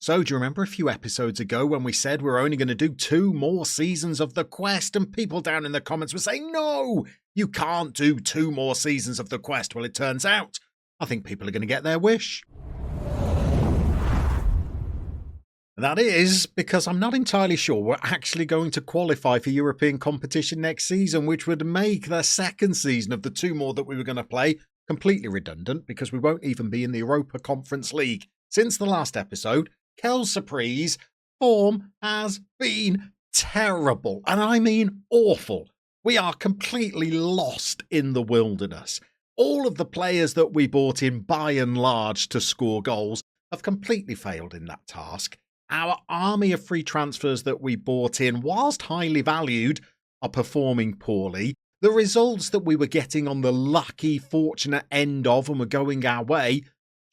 So do you remember a few episodes ago when we said we're only going to do 2 more seasons of The Quest, and people down in the comments were saying, no, you can't do 2 more seasons of The Quest. Well, it turns out, I think people are going to get their wish. And that is because I'm not entirely sure we're actually going to qualify for European competition next season, which would make the second season of the 2 more that we were going to play completely redundant because we won't even be in the Europa Conference League. Since the last episode, Kel's surprise form has been terrible, and I mean awful. We are completely lost in the wilderness. All of the players that we bought in by and large to score goals have completely failed in that task. Our army of free transfers that we bought in, whilst highly valued, are performing poorly. The results that we were getting on the lucky, fortunate end of and were going our way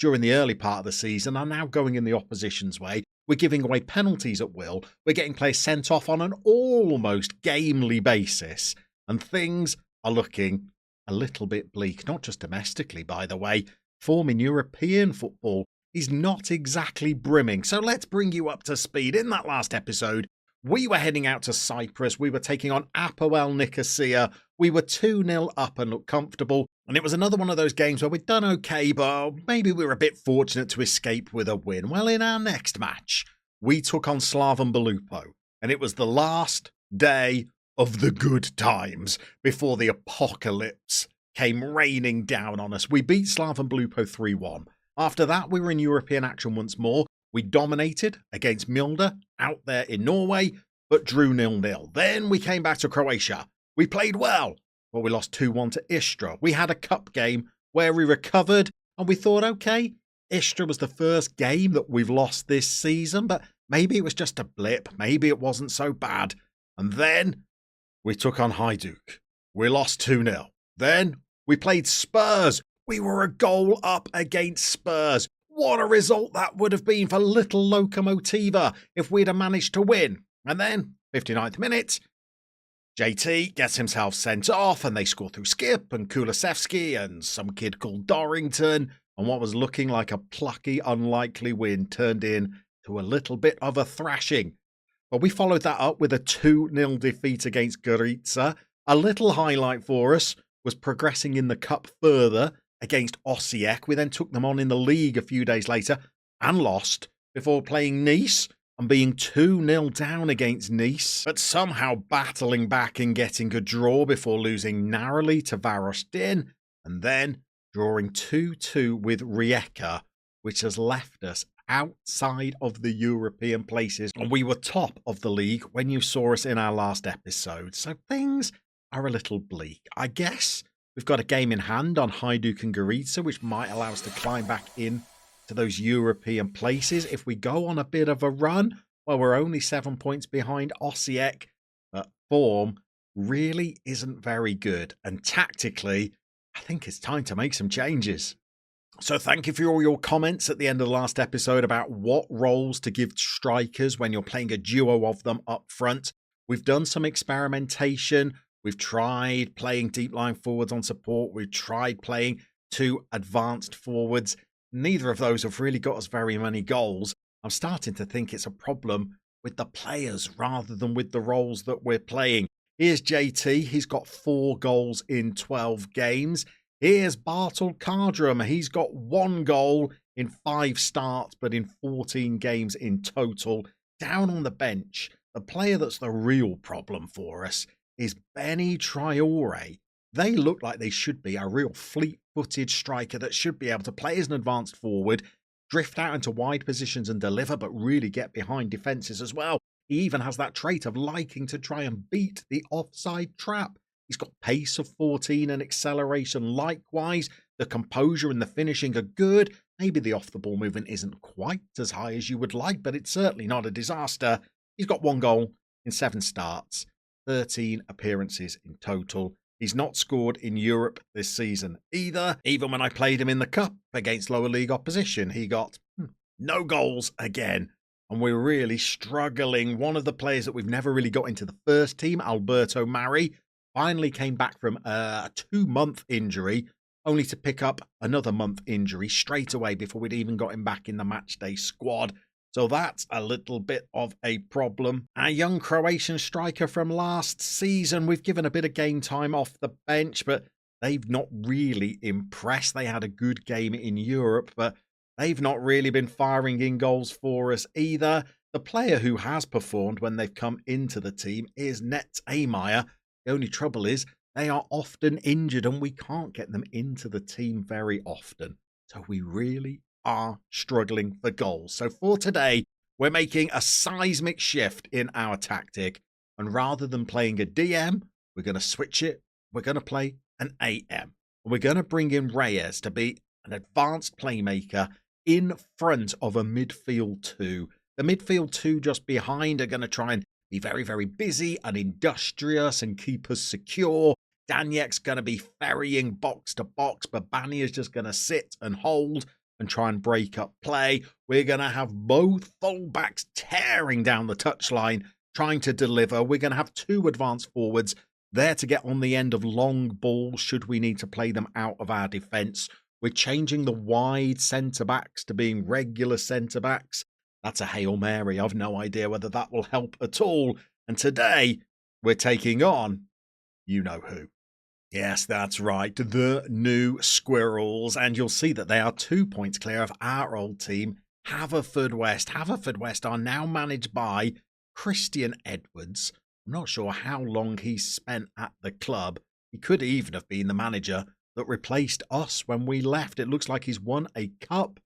during the early part of the season are now going in the opposition's way. We're giving away penalties at will. We're getting players sent off on an almost gamely basis. And things are looking a little bit bleak, not just domestically, by the way. Form in European football is not exactly brimming. So let's bring you up to speed. In that last episode, we were heading out to Cyprus. We were taking on Apoel Nicosia. We were 2-0 up and looked comfortable. And it was another one of those games where we'd done okay, but maybe we were a bit fortunate to escape with a win. Well, in our next match, we took on Slaven Belupo. And it was the last day of the good times before the apocalypse came raining down on us. We beat Slaven Belupo 3-1. After that, we were in European action once more. We dominated against Milda out there in Norway, but drew 0-0. Then we came back to Croatia. We played well, but we lost 2-1 to Istra. We had a cup game where we recovered, and we thought, okay, Istra was the first game that we've lost this season, but maybe it was just a blip. Maybe it wasn't so bad. And then we took on Hajduk. We lost 2-0. Then we played Spurs. We were a goal up against Spurs. What a result that would have been for little Lokomotiva if we'd have managed to win. And then, 59th minute, JT gets himself sent off and they score through Skip and Kulusevski and some kid called Dorrington. And what was looking like a plucky, unlikely win turned in to a little bit of a thrashing. But we followed that up with a 2-0 defeat against Gorica. A little highlight for us was progressing in the cup further against Osijek. We then took them on in the league a few days later and lost before playing Nice and being 2-0 down against Nice, but somehow battling back and getting a draw before losing narrowly to Varostin and then drawing 2-2 with Rijeka, which has left us outside of the European places. And we were top of the league when you saw us in our last episode. So things are a little bleak. I guess we've got a game in hand on Hajduk and Gorica, which might allow us to climb back in to those European places. If we go on a bit of a run, well, we're only 7 points behind Osijek, but form really isn't very good. And tactically, I think it's time to make some changes. So thank you for all your comments at the end of the last episode about what roles to give strikers when you're playing a duo of them up front. We've done some experimentation. We've tried playing deep line forwards on support. We've tried playing 2 advanced forwards. Neither of those have really got us very many goals. I'm starting to think it's a problem with the players rather than with the roles that we're playing. Here's JT. He's got 4 goals in 12 games. Here's Bartel Kardrum. He's got 1 goal in 5 starts, but in 14 games in total. Down on the bench, the player that's the real problem for us is Benny Traore. They look like they should be a real fleet-footed striker that should be able to play as an advanced forward, drift out into wide positions and deliver, but really get behind defences as well. He even has that trait of liking to try and beat the offside trap. He's got pace of 14 and acceleration likewise. The composure and the finishing are good. Maybe the off-the-ball movement isn't quite as high as you would like, but it's certainly not a disaster. He's got 1 goal in 7 starts. 13 appearances in total. He's not scored in Europe this season either. Even when I played him in the cup against lower league opposition, he got no goals again. And we're really struggling. One of the players that we've never really got into the first team, Alberto Mari, finally came back from a 2-month injury, only to pick up another month injury straight away before we'd even got him back in the matchday squad. So that's a little bit of a problem. Our young Croatian striker from last season, we've given a bit of game time off the bench, but they've not really impressed. They had a good game in Europe, but they've not really been firing in goals for us either. The player who has performed when they've come into the team is Nets Amaya. The only trouble is they are often injured and we can't get them into the team very often. So we really are struggling for goals. So for today, we're making a seismic shift in our tactic. And rather than playing a DM, we're going to switch it. We're going to play an AM. We're going to bring in Reyes to be an advanced playmaker in front of a midfield two. The midfield two just behind are going to try and be very, very busy and industrious and keep us secure. Daniek's going to be ferrying box to box. Babani is just going to sit and hold and try and break up play. We're going to have both fullbacks tearing down the touchline, trying to deliver. We're going to have two advanced forwards there to get on the end of long balls should we need to play them out of our defence. We're changing the wide centre-backs to being regular centre-backs. That's a Hail Mary. I've no idea whether that will help at all. And today, we're taking on you know who. Yes, that's right, the new Squirrels. And you'll see that they are 2 points clear of our old team, Haverfordwest. Haverfordwest are now managed by Christian Edwards. I'm not sure how long he's spent at the club. He could even have been the manager that replaced us when we left. It looks like he's won a cup.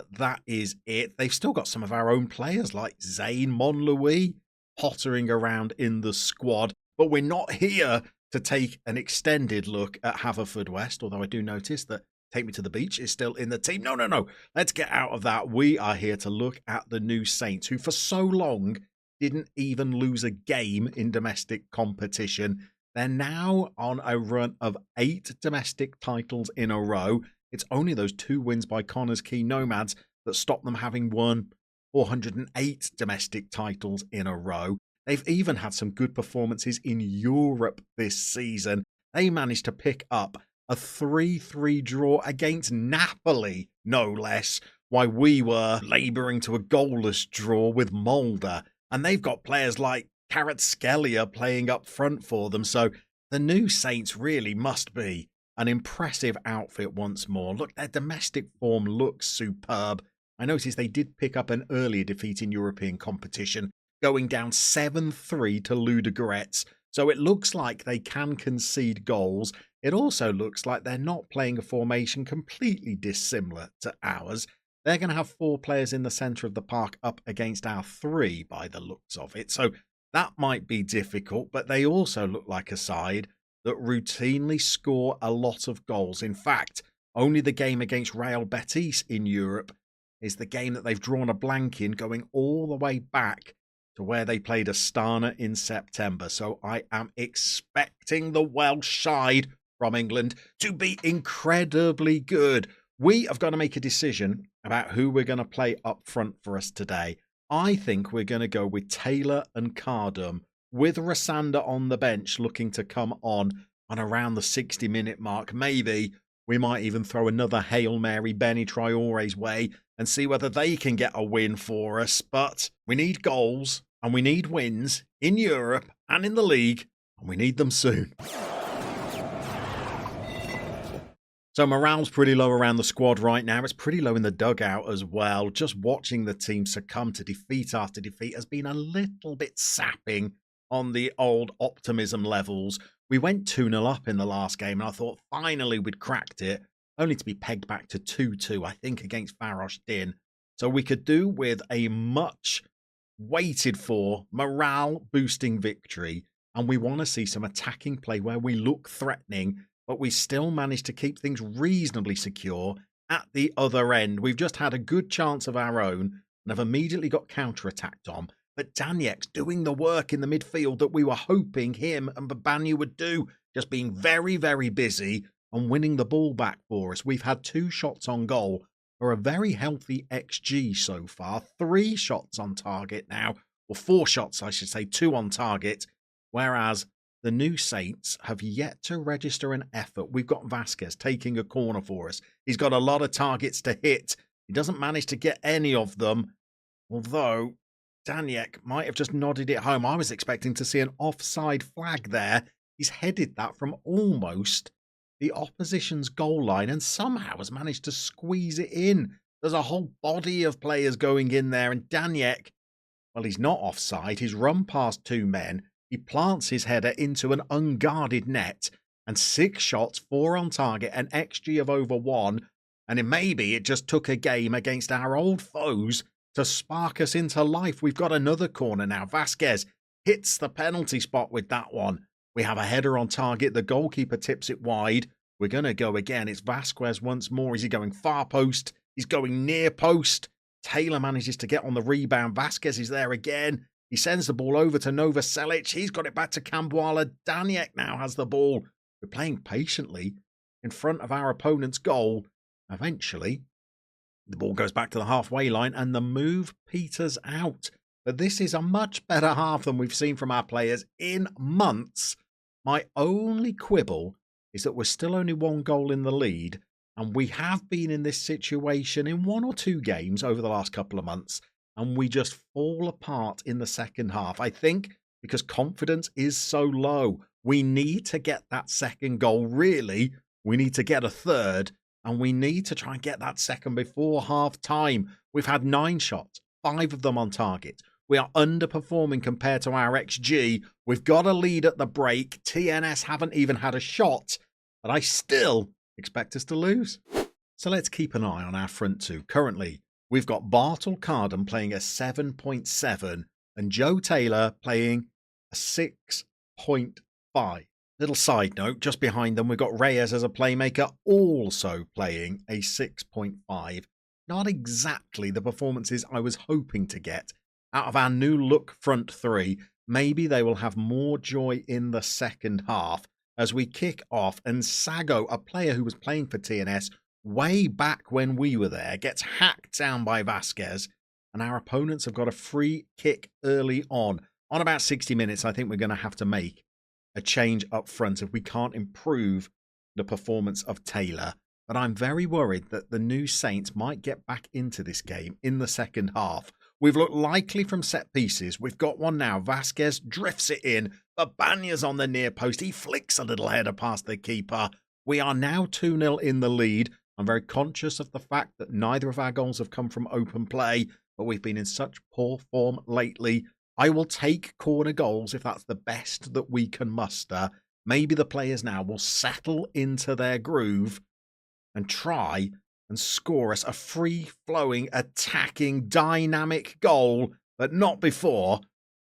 That is it. They've still got some of our own players like Zane Monlouis pottering around in the squad. But we're not here to take an extended look at Haverfordwest, although I do notice that Take Me to the Beach is still in the team. No. Let's get out of that. We are here to look at the new Saints, who for so long didn't even lose a game in domestic competition. They're now on a run of 8 domestic titles in a row. It's only those 2 wins by Connors Key Nomads that stop them having won 408 domestic titles in a row. They've even had some good performances in Europe this season. They managed to pick up a 3-3 draw against Napoli, no less, while we were labouring to a goalless draw with Mulder. And they've got players like Karatskelia playing up front for them. So the new Saints really must be an impressive outfit once more. Look, their domestic form looks superb. I noticed they did pick up an earlier defeat in European competition, going down 7-3 to Ludogorets. So it looks like they can concede goals. It also looks like they're not playing a formation completely dissimilar to ours. They're going to have 4 players in the centre of the park up against our 3 by the looks of it. So that might be difficult, but they also look like a side that routinely score a lot of goals. In fact, only the game against Real Betis in Europe is the game that they've drawn a blank in, going all the way back to where they played Astana in September. So I am expecting the Welsh side from England to be incredibly good. We have got to make a decision about who we're going to play up front for us today. I think we're going to go with Taylor and Cardum, with Rasanda on the bench looking to come on around the 60-minute mark. Maybe we might even throw another Hail Mary Benny Traore's way and see whether they can get a win for us. But we need goals and we need wins in Europe and in the league, and we need them soon. So morale's pretty low around the squad right now. It's pretty low in the dugout as well. Just watching the team succumb to defeat after defeat has been a little bit sapping on the old optimism levels. We went 2-0 up in the last game, and I thought finally we'd cracked it, only to be pegged back to 2-2, I think, against Farosh Din. So we could do with a much waited for morale-boosting victory, and we want to see some attacking play where we look threatening, but we still manage to keep things reasonably secure at the other end. We've just had a good chance of our own and have immediately got counter-attacked on. But Daniek's doing the work in the midfield that we were hoping him and Babani would do, just being very, very busy and winning the ball back for us. We've had 2 shots on goal for a very healthy XG so far. 3 shots on target now, or 4 shots, I should say, 2 on target, whereas the new Saints have yet to register an effort. We've got Vasquez taking a corner for us. He's got a lot of targets to hit. He doesn't manage to get any of them. Although Daniek might have just nodded it home. I was expecting to see an offside flag there. He's headed that from almost the opposition's goal line and somehow has managed to squeeze it in. There's a whole body of players going in there, and Daniek, well, he's not offside. He's run past two men. He plants his header into an unguarded net, and 6 shots, 4 on target, an XG of over 1. And maybe it just took a game against our old foes to spark us into life. We've got another corner now. Vasquez hits the penalty spot with that one. We have a header on target. The goalkeeper tips it wide. We're going to go again. It's Vasquez once more. Is he going far post? He's going near post. Taylor manages to get on the rebound. Vasquez is there again. He sends the ball over to Novoselic. He's got it back to Cambuala. Daniek now has the ball. We're playing patiently in front of our opponent's goal. Eventually, the ball goes back to the halfway line and the move peters out. But this is a much better half than we've seen from our players in months. My only quibble is that we're still only 1 goal in the lead, and we have been in this situation in 1 or 2 games over the last couple of months, and we just fall apart in the second half. I think because confidence is so low. We need to get that second goal. Really, we need to get a third, and we need to try and get that second before half time. We've had 9 shots, 5 of them on target. We are underperforming compared to our XG. We've got a lead at the break. TNS haven't even had a shot, but I still expect us to lose. So let's keep an eye on our front two. Currently, we've got Bartel Carden playing a 7.7 and Joe Taylor playing a 6.5. Little side note, just behind them, we've got Reyes as a playmaker also playing a 6.5. Not exactly the performances I was hoping to get out of our new look front three. Maybe they will have more joy in the second half as we kick off, and Sago, a player who was playing for TNS way back when we were there, gets hacked down by Vasquez, and our opponents have got a free kick early on. On about 60 minutes, I think we're going to have to make a change up front if we can't improve the performance of Taylor. But I'm very worried that the new Saints might get back into this game in the second half. We've looked likely from set pieces. We've got one now. Vasquez drifts it in. Babanya's on the near post. He flicks a little header past the keeper. We are now 2-0 in the lead. I'm very conscious of the fact that neither of our goals have come from open play, but we've been in such poor form lately. I will take corner goals if that's the best that we can muster. Maybe the players now will settle into their groove and try and score us a free-flowing, attacking, dynamic goal, but not before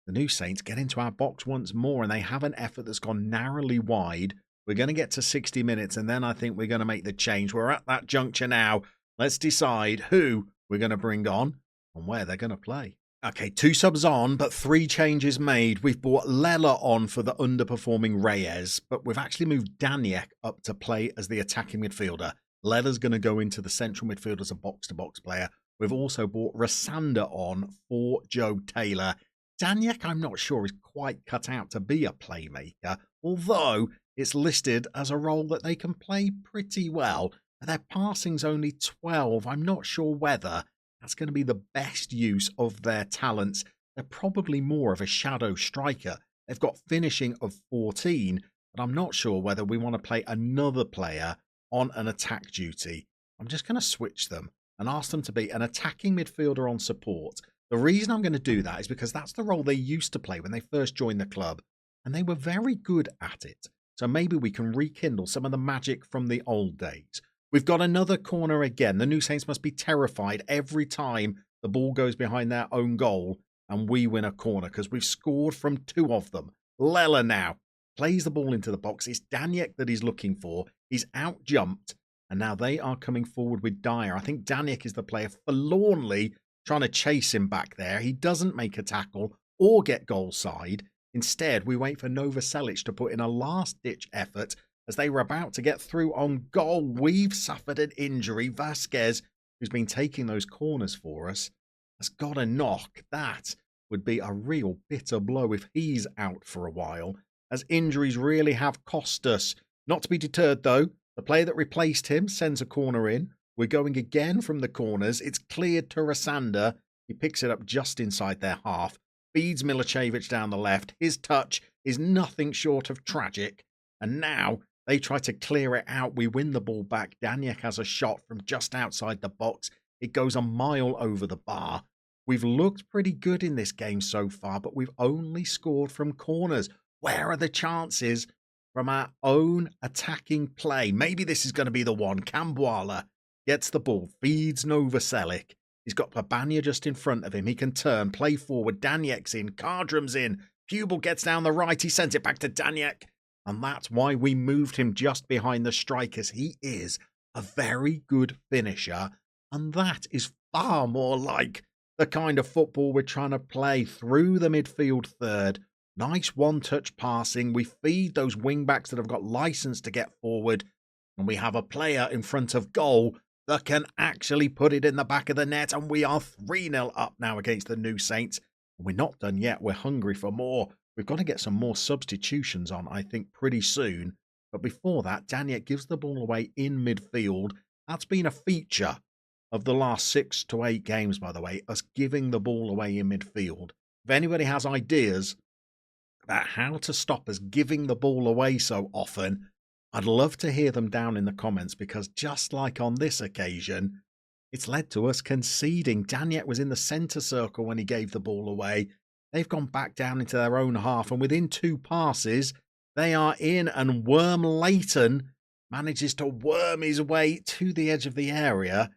the new Saints get into our box once more and they have an effort that's gone narrowly wide. We're going to get to 60 minutes and then I think we're going to make the change. We're at that juncture now. Let's decide who we're going to bring on and where they're going to play. Okay, 2 subs on, but 3 changes made. We've brought Llama on for the underperforming Reyes, but we've actually moved Daniek up to play as the attacking midfielder. Lela's going to go into the central midfield as a box-to-box player. We've also brought Rasanda on for Joe Taylor. Daniek, I'm not sure, is quite cut out to be a playmaker, although it's listed as a role that they can play pretty well. Their passing's only 12. I'm not sure whether that's going to be the best use of their talents. They're probably more of a shadow striker. They've got finishing of 14, but I'm not sure whether we want to play another player on an attack duty. I'm just going to switch them and ask them to be an attacking midfielder on support. The reason I'm going to do that is because that's the role they used to play when they first joined the club, and they were very good at it. So maybe we can rekindle some of the magic from the old days. We've got another corner again. The new Saints must be terrified every time the ball goes behind their own goal and we win a corner because we've scored from 2 of them. Lela now plays the ball into the box. It's Daniek that he's looking for. He's out-jumped, and now they are coming forward with Dyer. I think Daniek is the player forlornly trying to chase him back there. He doesn't make a tackle or get goal side. Instead, we wait for Novoselic to put in a last-ditch effort as they were about to get through on goal. We've suffered an injury. Vasquez, who's been taking those corners for us, has got a knock. That would be a real bitter blow if he's out for a while, as injuries really have cost us. Not to be deterred, though. The player that replaced him sends a corner in. We're going again from the corners. It's cleared to Rasanda. He picks it up just inside their half, feeds Milicevic down the left. His touch is nothing short of tragic. And now they try to clear it out. We win the ball back. Daniek has a shot from just outside the box. It goes a mile over the bar. We've looked pretty good in this game so far, but we've only scored from corners. Where are the chances from our own attacking play? Maybe this is going to be the one. Cambuala gets the ball, feeds Novoselic. He's got Pabania just in front of him. He can turn, play forward. Daniek's in, Cardram's in. Pubel gets down the right. He sends it back to Daniek. And that's why we moved him just behind the strikers. He is a very good finisher. And that is far more like the kind of football we're trying to play through the midfield third. Nice one-touch passing. We feed those wing-backs that have got license to get forward. And we have a player in front of goal that can actually put it in the back of the net. And we are 3-0 up now against the New Saints. We're not done yet. We're hungry for more. We've got to get some more substitutions on, I think, pretty soon. But before that, Daniek gives the ball away in midfield. That's been a feature of the last 6 to 8 games, by the way, us giving the ball away in midfield. If anybody has ideas about how to stop us giving the ball away so often, I'd love to hear them down in the comments, because just like on this occasion, it's led to us conceding. Daniek was in the centre circle when he gave the ball away. They've gone back down into their own half, and within 2 passes, they are in, and Worm Leighton manages to worm his way to the edge of the area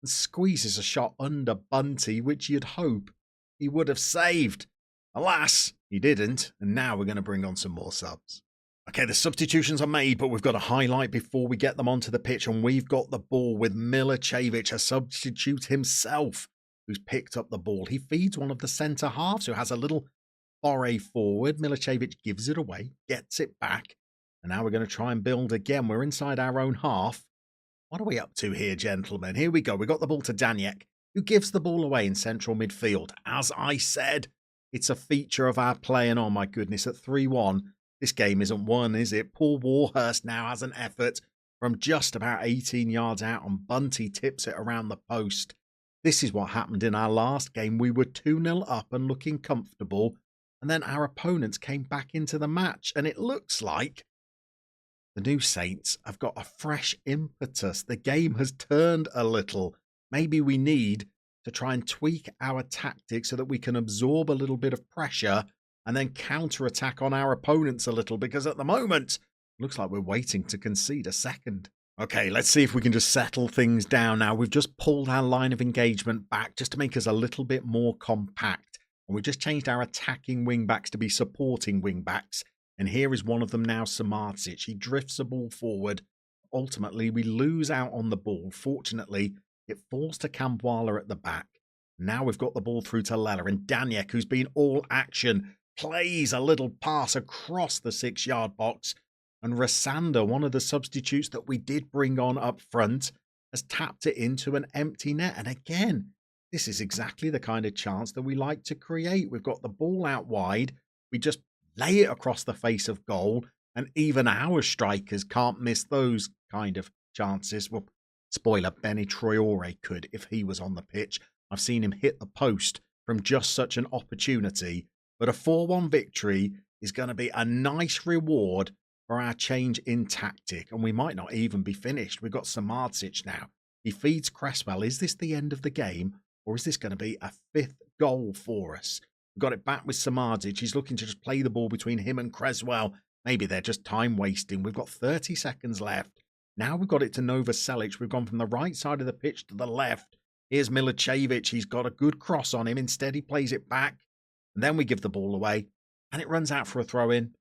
and squeezes a shot under Bunty, which you'd hope he would have saved. Alas, he didn't, and now we're going to bring on some more subs. Okay, the substitutions are made, but we've got a highlight before we get them onto the pitch, and we've got the ball with Milicevic, a substitute himself, who's picked up the ball. He feeds one of the centre halves, who has a little foray forward. Milicevic gives it away, gets it back, and now we're going to try and build again. We're inside our own half. What are we up to here, gentlemen? Here we go. We got the ball to Daniek, who gives the ball away in central midfield. As I said, it's a feature of our play, and oh my goodness, at 3-1, this game isn't won, is it? Paul Warhurst now has an effort from just about 18 yards out, and Bunty tips it around the post. This is what happened in our last game. We were 2-0 up and looking comfortable, and then our opponents came back into the match, and it looks like the New Saints have got a fresh impetus. The game has turned a little. Maybe we need to try and tweak our tactics so that we can absorb a little bit of pressure and then counter-attack on our opponents a little, because at the moment, it looks like we're waiting to concede a second. Okay, let's see if we can just settle things down now. We've just pulled our line of engagement back just to make us a little bit more compact. And we've just changed our attacking wing-backs to be supporting wing-backs. And here is one of them now, Samardzic. He drifts the ball forward. Ultimately, we lose out on the ball. Fortunately, it falls to Cambuala at the back. Now we've got the ball through to Lela, and Daniek, who's been all action, plays a little pass across the 6-yard box. And Rasander, one of the substitutes that we did bring on up front, has tapped it into an empty net. And again, this is exactly the kind of chance that we like to create. We've got the ball out wide. We just lay it across the face of goal. And even our strikers can't miss those kind of chances. Well, spoiler, Benny Traore could if he was on the pitch. I've seen him hit the post from just such an opportunity. But a 4-1 victory is going to be a nice reward for our change in tactic. And we might not even be finished. We've got Samardzic now. He feeds Cresswell. Is this the end of the game? Or is this going to be a 5th goal for us? We've got it back with Samardzic. He's looking to just play the ball between him and Cresswell. Maybe they're just time wasting. We've got 30 seconds left. Now we've got it to Novoselic. We've gone from the right side of the pitch to the left. Here's Milicevic. He's got a good cross on him. Instead, he plays it back. And then we give the ball away. And it runs out for a throw-in.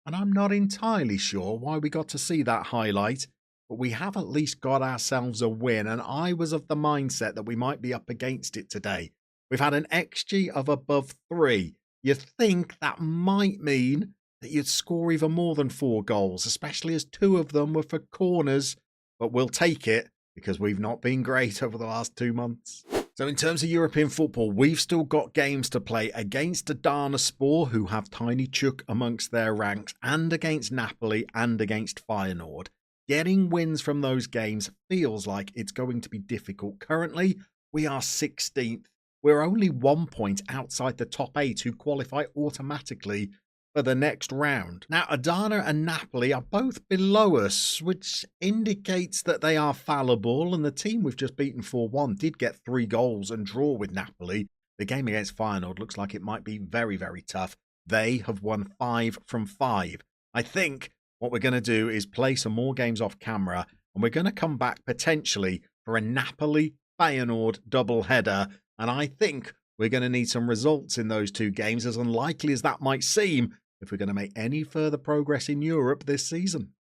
And I'm not entirely sure why we got to see that highlight. But we have at least got ourselves a win. And I was of the mindset that we might be up against it today. We've had an XG of above 3. You think that might mean that you'd score even more than 4 goals, especially as 2 of them were for corners. But we'll take it, because we've not been great over the last 2 months. So in terms of European football, we've still got games to play against Adanaspor, who have Tiny Chuk amongst their ranks, and against Napoli and against Feyenoord. Getting wins from those games feels like it's going to be difficult. Currently, we are 16th. we're only 1 point outside the top 8 who qualify automatically for the next round. Now, Adana and Napoli are both below us, which indicates that they are fallible, and the team we've just beaten 4-1 did get 3 goals and draw with Napoli. The game against Feyenoord looks like it might be very, very tough. They have won 5 from 5. I think what we're going to do is play some more games off camera, and we're going to come back potentially for a Napoli-Feyenoord double-header, and I think we're going to need some results in those 2 games, as unlikely as that might seem, if we're going to make any further progress in Europe this season.